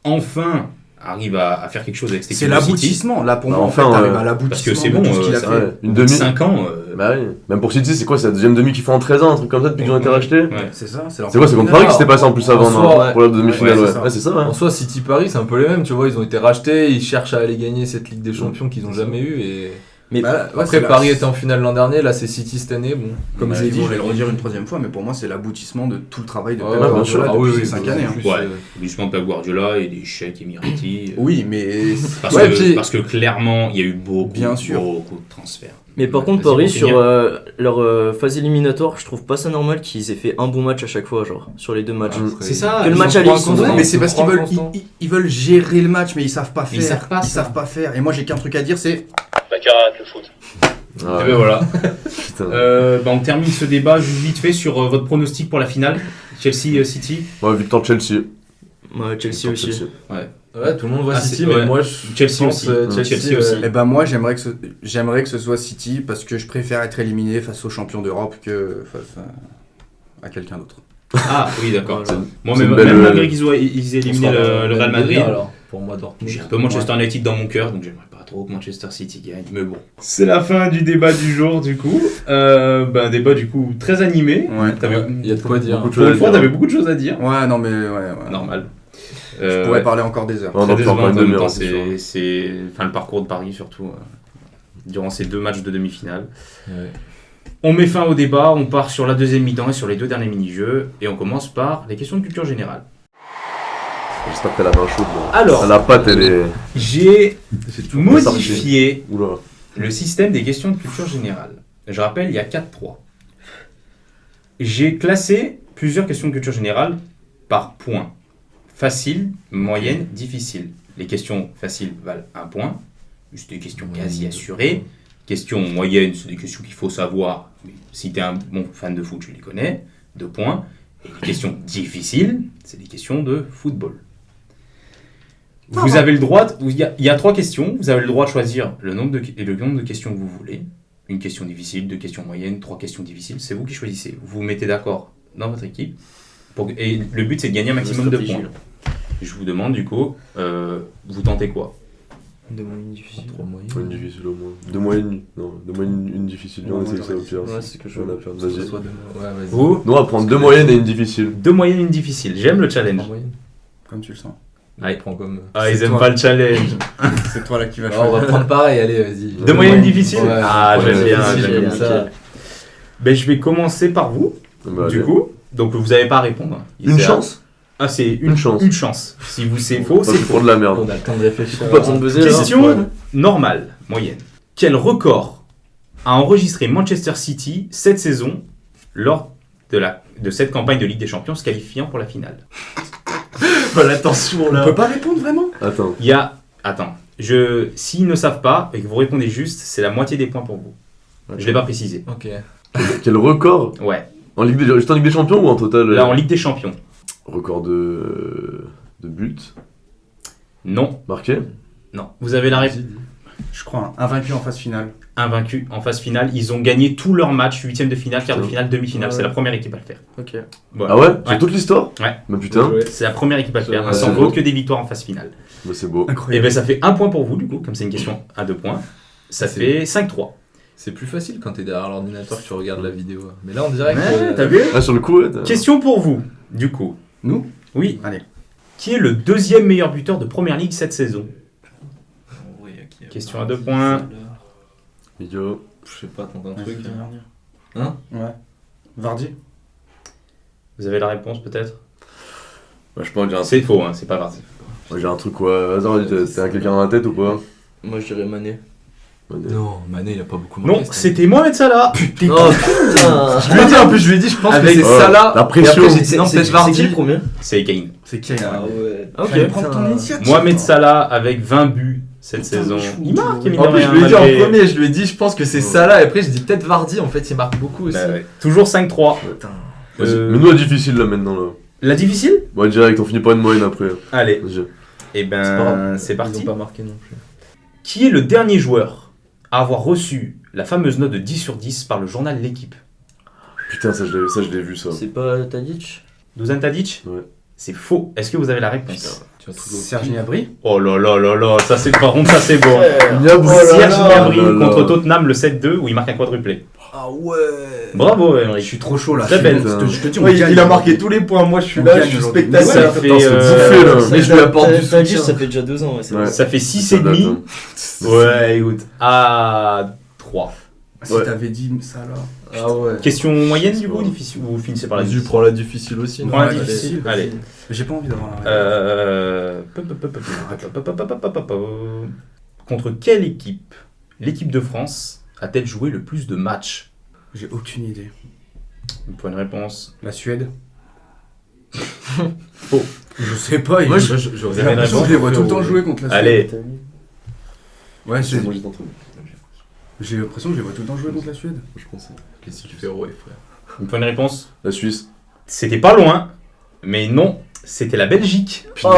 enfin, arrive à faire quelque chose avec cette
C'est
équipe de City.
l'aboutissement. Là, pour
Bah,
moi,
enfin,
en fait, t'arrives
ouais.
à l'aboutissement
Parce que c'est
de
bon,
tout ce qu'il a
c'est
fait.
Ouais, une demi.
5 ans.
Bah oui. Même pour City, c'est quoi? C'est la deuxième demi qu'ils font en 13 ans, un truc comme ça depuis qu'ils ont été rachetés?
Ouais.
C'est ça, c'est leur
C'est quoi? C'est contre Paris qui s'était passé en plus avant,
En
non?
soi, ouais.
Pour la demi-finale,
Ouais,
ouais.
c'est ça.
Ouais, c'est ça, ouais.
En soi, City-Paris, c'est un peu les mêmes. Tu vois, ils ont été rachetés. Ils cherchent à aller gagner cette Ligue des Champions qu'ils n'ont jamais eu. Et
Mais
Bah, ouais,
après,
c'est la-
Paris était en finale l'an dernier. Là, c'est City cette année. Bon,
Comme je l'ai dit,
ils
je vais
vont
le redire une troisième fois, mais pour moi, c'est l'aboutissement de tout le travail de
Ouais,
Pep
ouais,
Guardiola
ah
depuis
oui,
ces
oui,
5
oui,
années.
en
hein.
plus,
Ouais. Justement, Pep Guardiola et des chèques Emirati.
Oui, mais
Ouais, puis-
Parce que clairement, il y a eu beaucoup
Bien sûr.
de transferts.
Mais par contre,
Vas-y,
Paris,
pour
sur
finir.
leur phase éliminatoire, je trouve pas ça normal qu'ils aient fait un bon match à chaque fois, genre, sur les deux matchs.
Après,
C'est ça.
Que le
ils
match
ont
aller,
trois
ils sont
constants.
bons.
mais c'est parce qu'ils
Trois
veulent,
constants.
ils veulent gérer le match, mais ils savent pas faire.
Mais ils savent pas, ça.
savent pas faire. Et moi, j'ai qu'un truc à dire, c'est
Baccarat, le foot.
Ah,
Et ben voilà.
putain.
On termine ce débat juste vite fait sur votre pronostic pour la finale. Chelsea City.
Ouais, victoire de Chelsea.
Ouais, Chelsea
Victoire de
aussi.
Chelsea.
Ouais, tout le monde voit
Ah,
City,
c'est-
mais
ouais.
moi, je
Chelsea
pense,
aussi. Chelsea aussi.
eh ben moi, j'aimerais que ce soit City parce que je préfère être éliminé face aux champions d'Europe que face à quelqu'un d'autre.
Ah oui, d'accord.
Voilà.
Moi,
C'est
même,
une belle-
même malgré qu'ils aient éliminé le Real Madrid,
Alors, pour moi, Dortmund.
j'ai un peu Manchester United dans mon cœur, donc j'aimerais pas trop que Manchester City gagne. Mais bon. C'est la fin du débat du jour, du coup. Un débat, du coup, très animé.
Ouais.
T'avais-
Il y a de quoi dire.
Beaucoup de
Pour
choses
une
à
fois,
dire.
t'avais beaucoup de choses à dire.
Ouais, non mais ouais.
Normal.
Je pourrais parler encore des heures.
On en
Très
peut encore une
décevante en même
demi-heure,
temps,
c'est sûr.
c'est enfin, le parcours de Paris surtout, durant ces 2 matchs de demi-finale.
Ouais.
On met fin au débat, on part sur la deuxième mi-temps et sur les 2 derniers mini-jeux, et on commence par les questions de culture générale.
J'espère que t'as la main chaude. Là.
Alors,
La pâte, elle est.
j'ai
tout
modifié
Oula.
le système des questions de culture générale. Je rappelle, il y a 4 poids. J'ai classé plusieurs questions de culture générale par points. Facile, moyenne, difficile. Les questions faciles valent 1 point. C'est des questions quasi assurées. Questions moyennes, c'est des questions qu'il faut savoir. Mais si tu es un bon fan de foot, tu les connais. 2 points. Et les questions difficiles, c'est des questions de football. Vous avez le droit, il y a 3 questions. Vous avez le droit de choisir le nombre de questions que vous voulez. Une question difficile, 2 questions moyennes, 3 questions difficiles. C'est vous qui choisissez. Vous vous mettez d'accord dans votre équipe. Et le but, c'est de gagner un maximum de points. Je vous demande du coup, vous tentez quoi?
2 moyennes difficiles.
3 moyens.
Une difficile au moins. 2 moyennes. Non, 2 moyennes, une difficile.
Ouais,
On essaie
ouais,
ça au pire.
Ouais, c'est ce que je
On
veux.
a peur. Vas-y.
Soit 2 mois. Ouais, vas-y.
Vous
Nous, on va prendre 2 moyennes et une difficile.
2 moyennes, une difficile. J'aime le challenge.
3 moyennes.
Comme tu le sens.
Ouais.
On prend comme.
Ah, ils
C'est
aiment
toi.
pas le challenge.
C'est toi là qui vas
Alors, on
choisir.
va prendre pareil, allez, vas-y.
2 moyennes difficiles.
Ouais,
Ah,
ouais,
j'aime bien,
difficile,
j'aime bien.
comme ça.
Ben, je vais commencer par vous,
Bah,
du
allez.
coup. Donc, vous n'avez pas à répondre.
Une chance.
Ah, c'est
Une chance.
Une chance. Si vous c'est faux,
Pas
c'est
pour
faux.
de la merde.
On a le temps de réfléchir.
Pas besoin de buzzer là.
Question normale, moyenne. Quel record a enregistré Manchester City cette saison lors de cette campagne de Ligue des Champions se qualifiant pour la finale?
L'attention
On peut pas répondre vraiment?
Attends.
Il y a... Attends. S'ils ne savent pas et que vous répondez juste, c'est la moitié des points pour vous. Je ne l'ai pas précisé.
Ok.
Quel record
Ouais.
Juste en Ligue des Champions ou en total
Là, en Ligue des Champions.
Record de buts
Non.
marqués.
Non. Vous avez la réponse.
Je crois, invaincu en phase finale.
Invaincu en phase finale. Ils ont gagné tous leurs matchs, 8e de finale, quart de finale, demi-finale.
Ouais.
C'est la première équipe à le faire.
Ok.
Voilà.
Ah ouais
Ouais.
Sur toute l'histoire
Ouais.
Bah putain.
C'est la première équipe à le faire.
Ouais,
Sans
c'est
faute
beau.
que des victoires en phase finale.
Bah c'est beau.
Et
Incroyable.
bien ça fait 1 point pour vous du coup, comme c'est une question à 2 points. Ça
C'est-
fait 5-3.
C'est plus facile quand t'es derrière l'ordinateur que tu regardes la vidéo. Mais là, on dirait
Ouais,
que.
t'as vu?
Ah sur le coup, ouais.
Question pour vous, du coup.
Nous?
Oui.
Allez.
Qui est le 2e meilleur buteur de Première Ligue cette saison? Question à 2 points.
Yo.
Je sais pas, tente un
Ouais,
truc.
c'est
Hein
Ouais. Vardy?
Vous avez la réponse peut-être?
Bah je pense que
C'est faux, hein, c'est pas parti.
j'ai un truc quoi. Vas-y, t'as quelqu'un dans la tête ou pas
Moi je dirais Mané.
Non, Mané, il a pas beaucoup
Non,
marqué. cette année.
c'était Mohamed Salah.
Oh putain.
Je lui ai dit, en plus, je lui ai dit, je pense
Avec-
que c'est
Oh,
Salah.
la pression.
Et après, j'ai dit, non,
C'est
peut-être
qui
Vardy.
le premier?
C'est Kane.
C'est qui?
ouais.
Ok.
Fallait prendre ton initiative.
Mohamed
toi.
Salah avec 20 buts cette
Putain,
saison.
chou,
Il marque,
tu
mine
En
de
plus,
rien,
je lui ai dit
malgré-
en premier, je lui ai dit, je pense que c'est Salah. Et après, j'ai dit peut-être Vardy. En fait, il marque beaucoup aussi.
Bah ouais. Toujours 5-3.
Putain.
Vas-y.
Euh,
Mais nous la difficile là maintenant là.
La difficile?
Ouais direct, on finit par une moyenne après.
Allez.
Vas-y.
Et
C'est pas
ben,
grave.
c'est
Ils
parti.
ont pas marqué non plus.
Qui est le dernier joueur à avoir reçu la fameuse note de 10 sur 10 par le journal L'Équipe?
Putain ça je l'ai vu ça.
C'est pas Tadic?
Dusan Tadic?
Ouais.
C'est faux. Est-ce que vous avez la réponse?
Tu as tout
Serge Gnabry?
Oh là là là là, ça c'est par contre ça c'est beau.
Gnabry.
Serge
Oh là
Gnabry
là.
contre Tottenham le 7-2 où il marque un quadruplé.
Ah ouais.
Bravo
Je
Emmerich.
suis trop chaud là.
Très
Je-
belle.
Je te dis, on
Ouais,
gagne
il a
aujourd'hui.
marqué tous les points. Moi, je suis
On
là,
gagne
je suis
aujourd'hui.
spectateur.
Ça
Attends,
fait,
c'est bouffé, là.
Mais je lui apporte du
Tadic,
soutien.
ça fait déjà 2 ans. Ouais, c'est
Ouais.
vrai.
ça fait
Ça date,
6,5.
hein.
Ouais, écoute. À 3.
Si
Ouais.
t'avais dit ça là.
Ah ouais.
Question moyenne du coup,
Ouais.
difficile ou vous finissez par la
Vas-y,
difficile?
prends la difficile aussi.
On prend la
Ouais,
difficile.
allez.
Allez.
J'ai pas envie d'avoir la
Contre quelle équipe l'équipe de France a-t-elle joué le plus de matchs?
J'ai aucune idée.
Pour une réponse.
La Suède?
Faux.
Je sais pas.
Moi,
j'ai
Vous avez une
l'impression
réponse?
que je les vois tout le temps jouer contre la Suède.
Allez.
Ouais,
C'est moi j'étais en train de-
j'ai l'impression que je les vois tout le temps jouer contre la Suède.
Je pense.
Qu'est-ce qu'il fait, ouais, frère.
Une bonne réponse.
La Suisse.
C'était pas loin, mais non, c'était la Belgique.
Oh,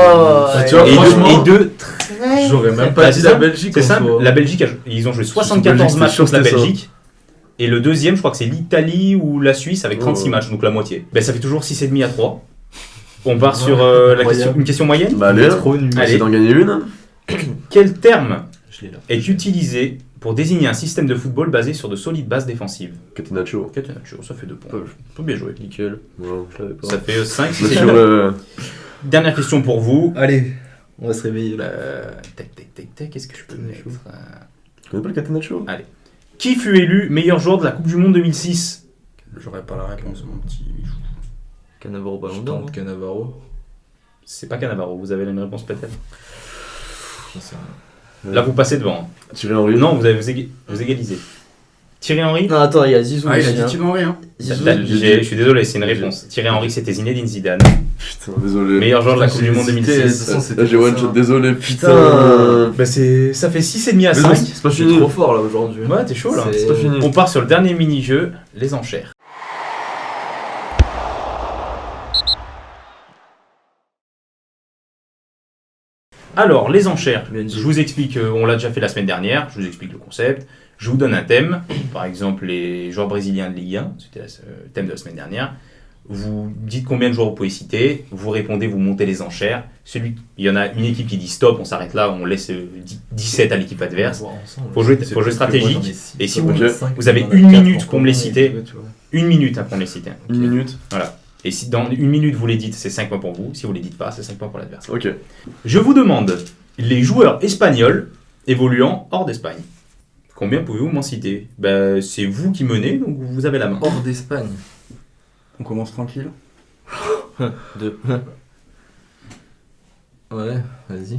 Tu vois,
Et
franchement,
de très.
J'aurais même
Bah,
pas dit
c'est
la
ça.
Belgique.
C'est
en
simple,
soi.
la Belgique, ils ont joué
Belgique,
74
c'était
matchs
sûr,
contre la
c'était ça.
Belgique. Et le deuxième, je crois que c'est l'Italie ou la Suisse avec 36
Oh.
matchs, donc la moitié. Ben, ça fait toujours 6,5 à 3. On part sur une question moyenne.
Bah allez,
Trop nul.
on va
Allez.
essayer d'en gagner une. hein.
Quel terme
Je l'ai là.
est utilisé pour désigner un système de football basé sur de solides bases défensives?
Catenaccio.
Catenaccio, ça fait 2 points. Faut bien jouer.
Nickel.
Ouais.
Je l'avais pas.
Ça fait 5,
Mais
6
sur
Dernière question pour vous.
Allez, on va se réveiller là.
Tac, qu'est-ce que je peux mettre
Tu connais pas le Catenaccio?
Qui fut élu meilleur joueur de la Coupe du Monde 2006?
J'aurais pas la réponse, mon petit.
Cannavaro Ballon
Je
d'Or.
tente Cannavaro.
C'est pas Cannavaro, vous avez une réponse peut-être.
J'en sais rien.
Là, vous passez devant. hein.
Thierry Henry?
Non, vous égalisez. Thierry Henry?
Non, attends, il y a Zizou
Ah, il a
aussi.
dit
hein.
Thierry Henry, hein.
Zizou.
Je suis désolé, c'est une réponse. Thierry Henry, c'était Zinedine Zidane.
Putain, désolé.
Meilleur joueur de la
Putain,
Coupe du
j'ai
Monde
hésité,
2006.
de toute façon, c'était
Là, j'ai
pour
one
ça.
shot, désolé,
Putain.
putain.
Bah, ça fait 6,5 à
Mais
5.
non, c'est pas
Je suis
fini.
trop fort là aujourd'hui.
Ouais, t'es chaud là.
C'est-
C'est pas fini.
On part sur le dernier mini-jeu, les enchères. Alors, les enchères,
Bien dit.
je vous explique, on l'a déjà fait la semaine dernière, je vous explique le concept. Je vous donne un thème, par exemple les joueurs brésiliens de Ligue 1, c'était le thème de la semaine dernière. Vous dites combien de joueurs vous pouvez citer, vous répondez, vous montez les enchères. Il y en a une équipe qui dit stop, on s'arrête là, on laisse 17 à l'équipe adverse. Faut jouer stratégique. Et si vous avez une minute pour me les citer. Une minute pour me les citer.
Une minute.
Et si dans une minute vous les dites, c'est 5 points pour vous. Si vous les dites pas, c'est 5 points pour l'adversaire.
Ok.
Je vous demande les joueurs espagnols évoluant hors d'Espagne. Combien pouvez-vous m'en citer? C'est vous qui menez, donc vous avez la main.
Hors d'Espagne.
On commence tranquille.
2.
Ouais, vas-y.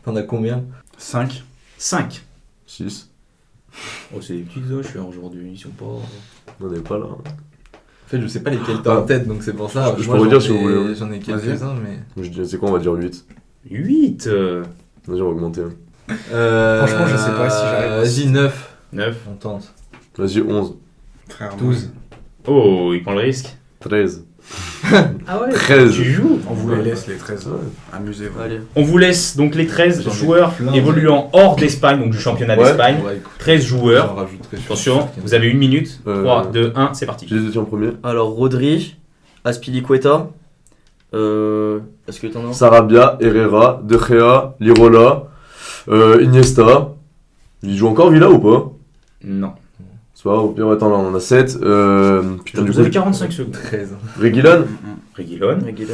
T'en as combien?
5.
5.
6.
Oh, c'est des petites oches aujourd'hui, ils sont pas...
On n'est pas là.
En fait, je sais pas lesquels t'as en tête, donc c'est pour ça.
Je
Moi,
peux
j'en
redire si
ai-
vous voulez.
J'en ai quelques-uns, mais.
Je dis, c'est quoi, on va dire 8.
8.
Vas-y, on va augmenter.
Franchement, je sais pas si j'arrive.
Vas-y, 9.
9.
On tente.
Vas-y, 11.
Frère,
12.
Oh, il prend le risque.
13.
Ah ouais
13.
Tu joues?
On vous les laisse, les 13.
Ouais.
Amusez-vous.
Allez.
On vous laisse donc les 13
J'en ai
joueurs
plein,
évoluant hors d'Espagne, donc du championnat
Ouais.
d'Espagne.
Ouais, écoute,
13 joueurs.
j'en rajouterai, je suis
Attention,
sûr qu'il y en a.
vous avez 1 minute.
Euh,
3, 2, 1, c'est parti.
J'ai hésité en premier.
Alors, Rodri, Aspilicueta. Est-ce que t'en as?
Sarabia, Herrera, De Gea, Lirola, Iniesta. Il joue encore Villa ou pas?
Non.
C'est pas grave, au pire, attends, là on en a 7. Putain, du
Vous
coup,
avez 45 secondes.
13.
Reguilon,
Reguilon,
Reguilon.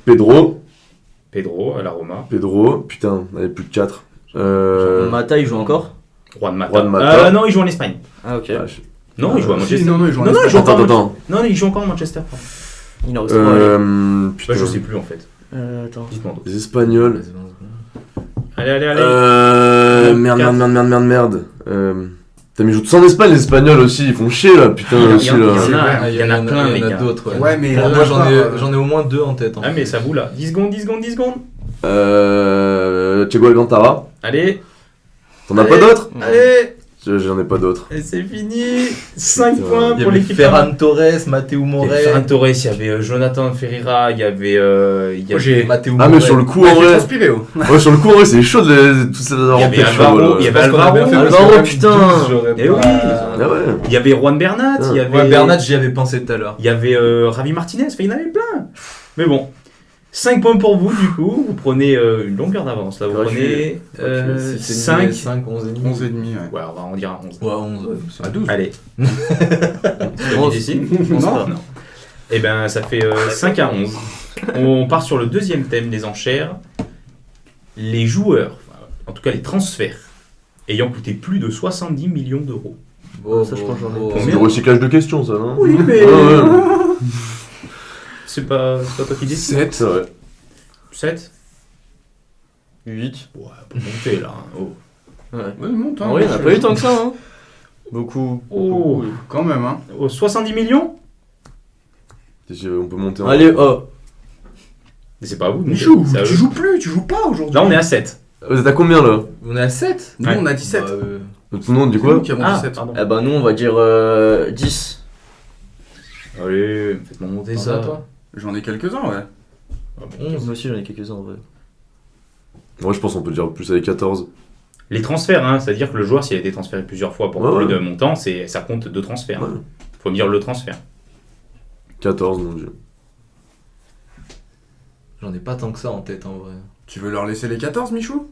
Pedro,
Pedro à la Roma,
putain, il y avait plus de 4.
Mata, il joue encore?
Juan Mata.
Juan Mata.
Non, il joue en Espagne.
Ah, ok.
Non, il joue à
Si,
Manchester.
non, ils jouent en
Non,
Espagne.
il joue encore en
Attends.
Non, il joue encore en Manchester.
Il en reste 3.
Putain,
Je sais plus en fait.
Attends.
Dites-moi.
les Espagnols.
Vas-y, vas-y.
Allez.
Merde. Putain, mais ils jouent tous en Espagne, les Espagnols aussi, ils font chier là, putain,
Il y en a-
aussi
il y en
là.
a-
Ah,
il y en a plein,
il
les
y en a
gars.
d'autres.
Ouais, mais
Pour
là,
moi,
pas,
j'en ai au moins 2 en tête.
Ah, mais ça vous là. 10 secondes.
Thiago Alcantara.
Allez.
T'en as
Allez.
pas d'autres?
Allez.
J'en ai pas d'autres.
Et c'est fini. 5
Putain.
points
Il y
pour
avait
l'équipe.
Ferran Torres, Matteo
Il y avait
Moret.
Ferran Torres, il y avait Jonathan Ferreira, il y avait.
Matteo
Ah, mais
Moret.
sur le coup,
Ouais,
en
fais
vrai.
transpirer, oh.
Ouais, sur le coup, en vrai, c'est chaud de tout ça d'avoir
Il y
en
avait
tête,
Alvaro,
chaud,
il y avait
Parce qu'on a bien fait, parce
Alvaro,
que même
putain.
12, j'aurais
Eh
pas-
oui.
Ah ouais.
Il y avait Juan Bernat, il y avait.
Ouais, Bernat, j'y avais pensé tout à l'heure.
Il y avait Ravi Martinez, enfin, il y en avait plein. Mais bon, 5 points pour vous, du coup. Vous prenez une longueur d'avance. Là, vous
Ouais,
prenez 5.
5, 11 et demi.
11 et demi, ouais.
Ouais, on va en dire 11.
Ouais, 11. ouais.
À 12.
Allez.
11.
Ici.
Non.
Et ben, ça fait 5 à 11. On part sur le deuxième thème des enchères. Les joueurs, en tout cas les transferts, ayant coûté plus de 70 millions d'euros.
Bon,
Ça, je pense que j'en ai.
bon.
C'est du recyclage de questions, ça, non?
Oui, mais.
Ouais, ouais.
C'est pas toi qui décides.
7.
C'est vrai.
7.
8.
Ouais, pour monter là. Hein. Oh.
Ouais.
Ouais, monte, hein.
En vrai, il n'y en a pas eu tant que ça, hein. Beaucoup.
Oh.
Quand même, hein.
Oh, 70 millions.
On peut monter en.
Allez, oh.
Mais c'est pas à vous. de monter.
Michou,
C'est à
tu
eux.
joues plus, tu joues pas aujourd'hui.
Là, on est à 7.
Vous êtes à combien là?
On est à 7.
Nous, on a 17.
Tout le monde dit
C'est nous
quoi?
qui avons
Ah,
17.
pardon.
Eh ben, nous, on va dire 10.
Allez, faites-moi monter ça.
toi
J'en ai quelques-uns, ouais.
Ah bon.
11.
Moi aussi, j'en ai quelques-uns en vrai.
Moi, je pense qu'on peut dire plus avec 14.
Les transferts, hein, c'est-à-dire que le joueur, s'il a été transféré plusieurs fois pour
Ouais,
plus
ouais.
de montant, ça compte 2 transferts.
Ouais.
Faut me dire le transfert.
14, mon dieu.
J'en ai pas tant que ça en tête en vrai.
Tu veux leur laisser les 14, Michou?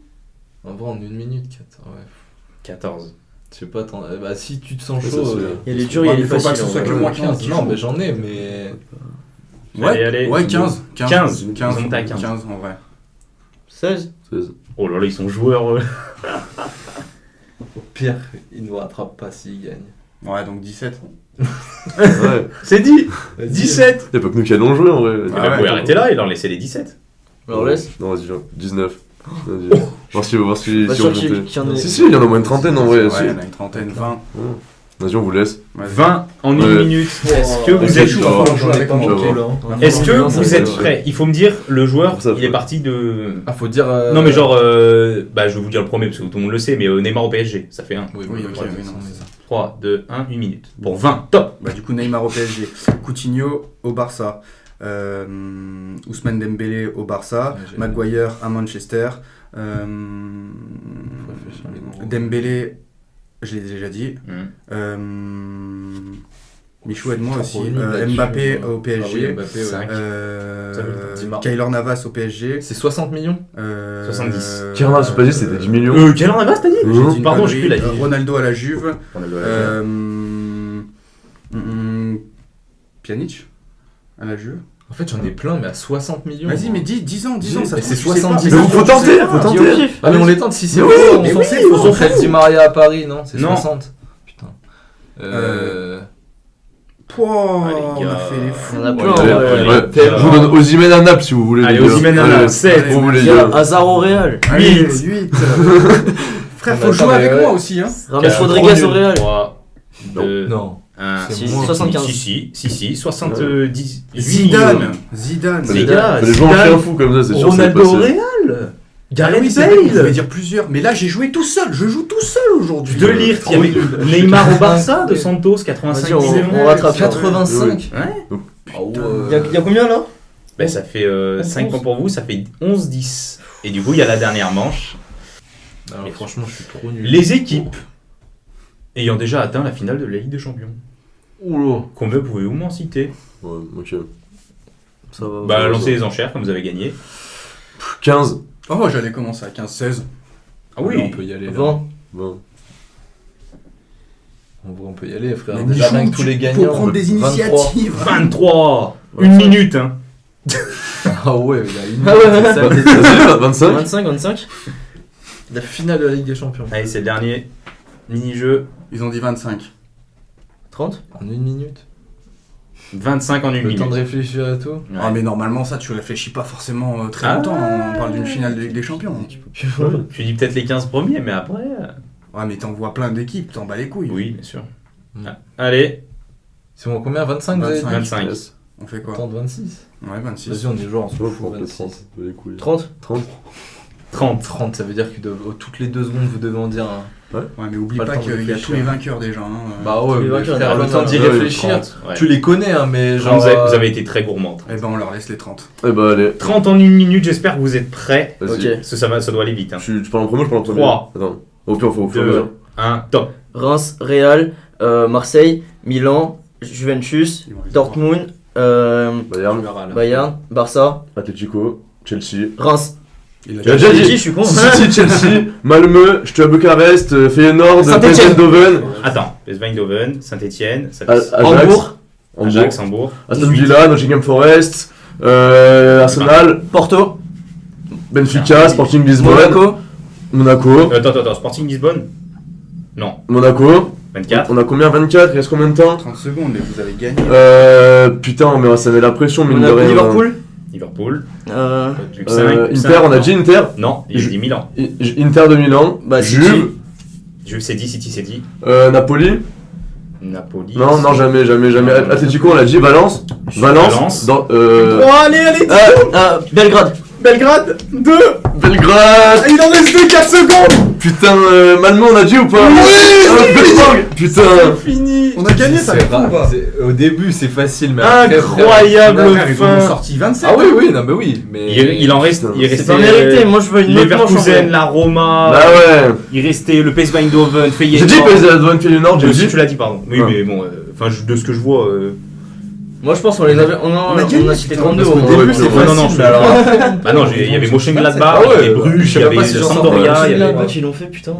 En vrai, en 1 minute, 4. Ouais.
14.
Je sais pas, bah si tu te sens
Ouais,
chaud.
ça, c'est-
Il y a les durs, il y a
Ouais,
les
mais faut pas
faciles.
que ce
en
soit
vrai.
que moins 15 qui
Non,
joue.
mais j'en ai, mais.
Allez, allez.
Ouais, 15.
15.
15,
Ils ont monté à 15.
15 en vrai.
16.
16.
Oh là là, ils sont joueurs.
Au pire, il nous rattrape pas s'il gagne.
Ouais, donc 17.
Ouais.
C'est dit 17.
Y'a pas que nous qui allons jouer en vrai.
Vous pouvez arrêter là et leur laisser les 17.
On leur laisse.
Non, vas-y, viens. 19. Vas-y. Voir si
Pas
si on
sûr qu'il
monte.
y en ait.
Si, il y en a au moins une trentaine en vrai.
Ouais,
si.
il y en a une trentaine, 20.
Vas-y, on vous laisse.
Ouais,
20 en une
Ouais.
minute. Est-ce que
Ok,
vous êtes
je
chaud
vois.
on joue avec moi.
Est-ce que
Non, ça
vous
va,
êtes
ça va.
prêts? Il faut me dire, le joueur,
Pour ça,
il est
faut-
parti de...
Ah, faut dire.
Non mais genre, bah, je vais vous dire le premier parce que tout le monde le sait, mais Neymar au PSG, ça fait 1.
Oui,
Oui, ok, oui, non, c'est ça.
3, 2, 1, 1 minute. Pour 20, top.
Bah, du coup, Neymar au PSG, Coutinho au Barça, Ousmane Dembélé au Barça,
Ouais, j'ai-
Maguire à Manchester, Dembélé, je l'ai déjà dit, Michou aide-moi aussi, Mbappé au PSG,
Mbappé, ouais.
5.
Di Maria.
Kylian Navas au PSG,
C'est 60 millions
70.
Kylian Navas au PSG, c'était 10 millions.
Quel en avance t'as dit
Mmh.
une
Pardon,
connerie,
j'ai plus la vie.
Ronaldo à la Juve,
Ronaldo à la
Pjanic à la Juve.
En fait, j'en ai plein, mais à 60 millions.
Vas-y, mais 10 ans, ça
Mais
se
c'est
trouve, tu sais
70.
pas.
Mais faut tenter, faut
Dis au
tenter.
pif.
Ah, mais on les tente si c'est
Mais
faux,
oui,
on
mais
s'en
oui,
fout.
on s'en
On fait
fout.
Di Maria à Paris, non C'est
Non.
60. Putain.
Pouah,
Allez,
on
gars.
a fait les fous.
On a
Ouais,
plein.
ouais,
ouais.
ouais.
Ouais. Je vous donne Osimhen à Naples si vous voulez.
Allez,
les gars.
Osimhen à
Allez.
Naples, 7.
Allez,
Vous voulez
Il y a
dire.
Hazard au Real.
Allez,
8.
8. Frère,
Non,
faut
mais
jouer
attends,
avec
mais
moi
ouais.
aussi, hein.
Rames Rodriguez au Real.
3, 2,
Non.
1.
C'est
Si,
moins.
75.
Si, 70.
Zidane.
Les gars,
Fallait jouer en
Zidane,
chien fou comme ça, c'est sûr.
Ronaldo
c'est
au
passé.
Real.
Ah
Gareth
oui, c'est vrai, vous pouvez
Bale.
dire plusieurs. Mais là, j'ai joué tout seul. Je joue tout seul aujourd'hui.
De Ligt, il y avait Neymar au Barça, de Santos, 85
Vas-y,
millions.
on rattrape.
85.
Ouais.
Ah ouais.
Il y a combien là?
Ben, ça fait 5 points pour vous, ça fait 11-10. Et du coup, il y a la dernière manche.
Alors, franchement, je suis trop nul.
Les équipes ayant déjà atteint la finale de la Ligue des Champions.
Oula.
Combien pouvez-vous m'en citer?
Ouais, ok.
Ça va.
Bah, lancez les enchères comme vous avez gagné.
15.
Oh, j'allais commencer à 15-16.
Ah
Là,
oui,
on peut y aller. Là.
20.
Bon.
On peut y aller, frère.
Mais
Déjà,
Michou,
rien que tous les
faut
gagnants.
prendre des
23.
initiatives.
23.
Ouais,
Une
ça-
minute, hein.
Ah ouais, il y a une
Ah ouais,
minute, c'est ça,
ouais.
Vas-y, 25.
25, 25.
La finale de la Ligue des Champions.
Allez, c'est le dernier mini-jeu.
Ils ont dit 25.
30.
En une minute.
25 en une
Le temps
minute.
de réfléchir et tout.
Ouais.
Ah, mais normalement, ça, tu réfléchis pas forcément très
Ah.
longtemps. On parle d'une finale de Ligue des Champions.
Tu dis peut-être les 15 premiers, mais après.
Ouais, mais t'envoies plein d'équipes, t'en bats les couilles.
Oui, bien sûr.
Mm.
Ah, allez,
C'est bon, combien 25 vous avez dit
25.
Yes.
On fait quoi?
Temps de 26.
Ouais, 26.
Vas-y, on est genre en
Tu vois,
fout,
faut appeler
26.
30. Les couilles.
30.
30.
30.
30, ça veut dire que toutes les 2 secondes, vous devez en dire un.
Ouais, mais oublie
Pas le
pas
temps de
qu'il y a
réfléchir.
tous les vainqueurs déjà. Hein.
Bah ouais,
les
mais
vainqueurs,
frère,
on a
le temps d'y
pas mal.
réfléchir.
30, ouais.
Tu les connais, hein, mais
30,
genre.
vous avez été très gourmand.
Eh ben, on leur laisse les 30.
Eh bah, allez.
30 en une minute, j'espère que vous êtes prêts.
Vas-y.
Ok.
Parce que ça doit aller vite. Hein.
Tu parles en premier, je parle en premier.
3.
Attends. Au pire, faut faire
2, 1, top.
Reims, Real, Marseille, Milan, Juventus,
Ils vont les
Dortmund,
Bayern,
Bayern, Barça,
Atletico, Chelsea.
Reims.
Il a
Tu as
déjà
déjà dit.
Je suis con.
City, Chelsea, Malmö, Stuttgart Bucarest, Feyenoord,
Saint-Étienne.
PSV Eindhoven,
Attends, PSV Eindhoven, Saint-Etienne,
Ajax,
Hambourg,
Ajax, Hambourg.
Aston Villa, Nottingham Forest, Arsenal,
Porto,
Benfica, Sporting Lisbonne,
Monaco.
Attends, Sporting Lisbonne. Non,
Monaco.
24.
On a combien? 24? Il reste combien de temps?
30 secondes, mais vous avez gagné.
Putain, mais ça met la pression, mine de
Monaco,
rien.
Liverpool.
Liverpool.
Euh,
5, Inter, on a dit Inter.
Non, il a dit Milan.
Inter de Milan.
Bah, City.
Juve.
Juve, c'est dit, City, c'est dit.
Napoli.
Napoli.
Non, jamais. Atletico, on l'a dit. Valence.
Valence.
Dans,
allez,
Belgrade.
Belgrade, 2.
Belgrade.
Il en reste 2, 4 secondes.
Putain, Malmö, on a dit ou pas? Oui. Putain.
Fini.
On a gagné, ça
C'est
va
rare,
pas.
Au début, c'est facile, mais après,
Incroyable
Frère, ils en ont
fin.
sorti 27.
Ah oui, non, mais oui. Mais...
Il en reste. Il
C'est
restait
pas mérité. Moi, je veux une autre manche en
Leverkusen,
vrai.
la Roma.
Bah ouais.
Il restait le PSV Eindhoven,
J'ai
Feyenoord.
dit PSV Eindhoven, Feyenoord, j'ai
Si
dit.
tu l'as dit, pardon. Oui,
Ouais.
mais bon, enfin, de ce que je vois.
Moi, je pense qu'on les avait. On
a
a
gagné,
cité
putain,
32
parce
au
qu'au
moins.
début,
Ouais,
c'est
ouais.
facile.
Non, je
mais alors après,
Bah non, il y avait Mönchengladbach,
Ah ouais,
il y avait
bah,
Bruges,
je
il y
sais
avait
pas si j'en
Sampdoria,
sors
il y avait.
Gladbach, ils l'ont fait, putain.
Ouais.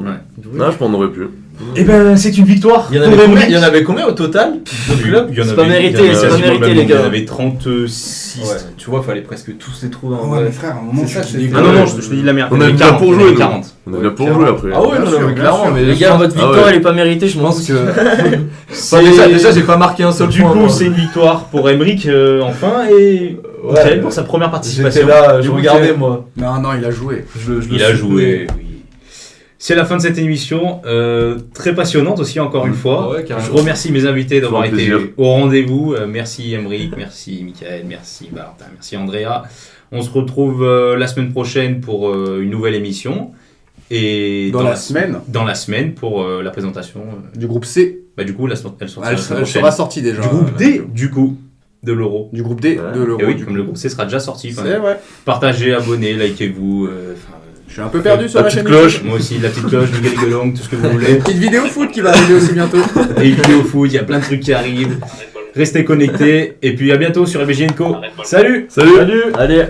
Non, je pense qu'on aurait pu.
Eh ben, c'est une victoire.
Il y en
pour
avait combien,
Emmerich.
il y en avait combien au total de clubs?
Il y en
C'est
avait-
pas mérité,
il y en avait
c'est pas
quasiment
mérité,
le même
les
nombre. Il y en
gars.
avait 36.
Ouais, tu vois, fallait presque tous les trouver en
Ouais, mais
vrai.
frère, à un moment,
C'est ça,
tu
c'est-
te dis
Ah non, non, je te dis de la merde.
On
Il y en
a
avait
bien
40.
pour
Il y en
jouer,
avait
nous.
40.
On est là pour jouer après.
Ah ouais,
Bien
non,
sûr,
mais
bien
clairement,
sûr.
mais
Les
je
gars,
pense-
votre
Ah
victoire
ouais.
elle est pas méritée, je
je pense
pense.
que.
C'est-
Enfin, déjà, j'ai pas marqué un seul
Du
point.
coup,
moi.
c'est une victoire pour Emmerich enfin et
Ouais,
Michael pour sa première participation.
J'étais là, je
Du coup,
regardais
c'est-
moi.
Non, non, il a joué.
Il a joué, oui. C'est la fin de cette émission, très passionnante aussi encore une fois.
Ouais, carrément.
Je remercie mes invités d'avoir
Toujours un
été
plaisir.
au rendez-vous. Merci Emmerich, merci Michael, merci Valentin, merci Andrea. On se retrouve la semaine prochaine pour une nouvelle émission. Et
Dans la semaine,
Dans la semaine pour la présentation.
du groupe C,
Bah, du coup, elle sortira
elle,
la semaine
elle
prochaine.
sera sortie déjà.
Du groupe D, du coup, de l'Euro.
Du groupe D
Ouais.
de l'Euro.
Et oui,
du
comme
coup.
le groupe C sera déjà sorti. Enfin,
C'est vrai.
partagez, abonnez, likez-vous.
Je suis un peu perdu sur
La
la
petite
chaîne.
cloche.
Moi aussi, la petite cloche, du Galigolong, tout ce que vous
Il y a
voulez.
une petite vidéo foot qui va arriver aussi bientôt.
Et une vidéo foot, il y a plein de trucs qui arrivent. Restez connectés. Et puis à bientôt sur MBJ&Co. Salut!
Salut.
Allez.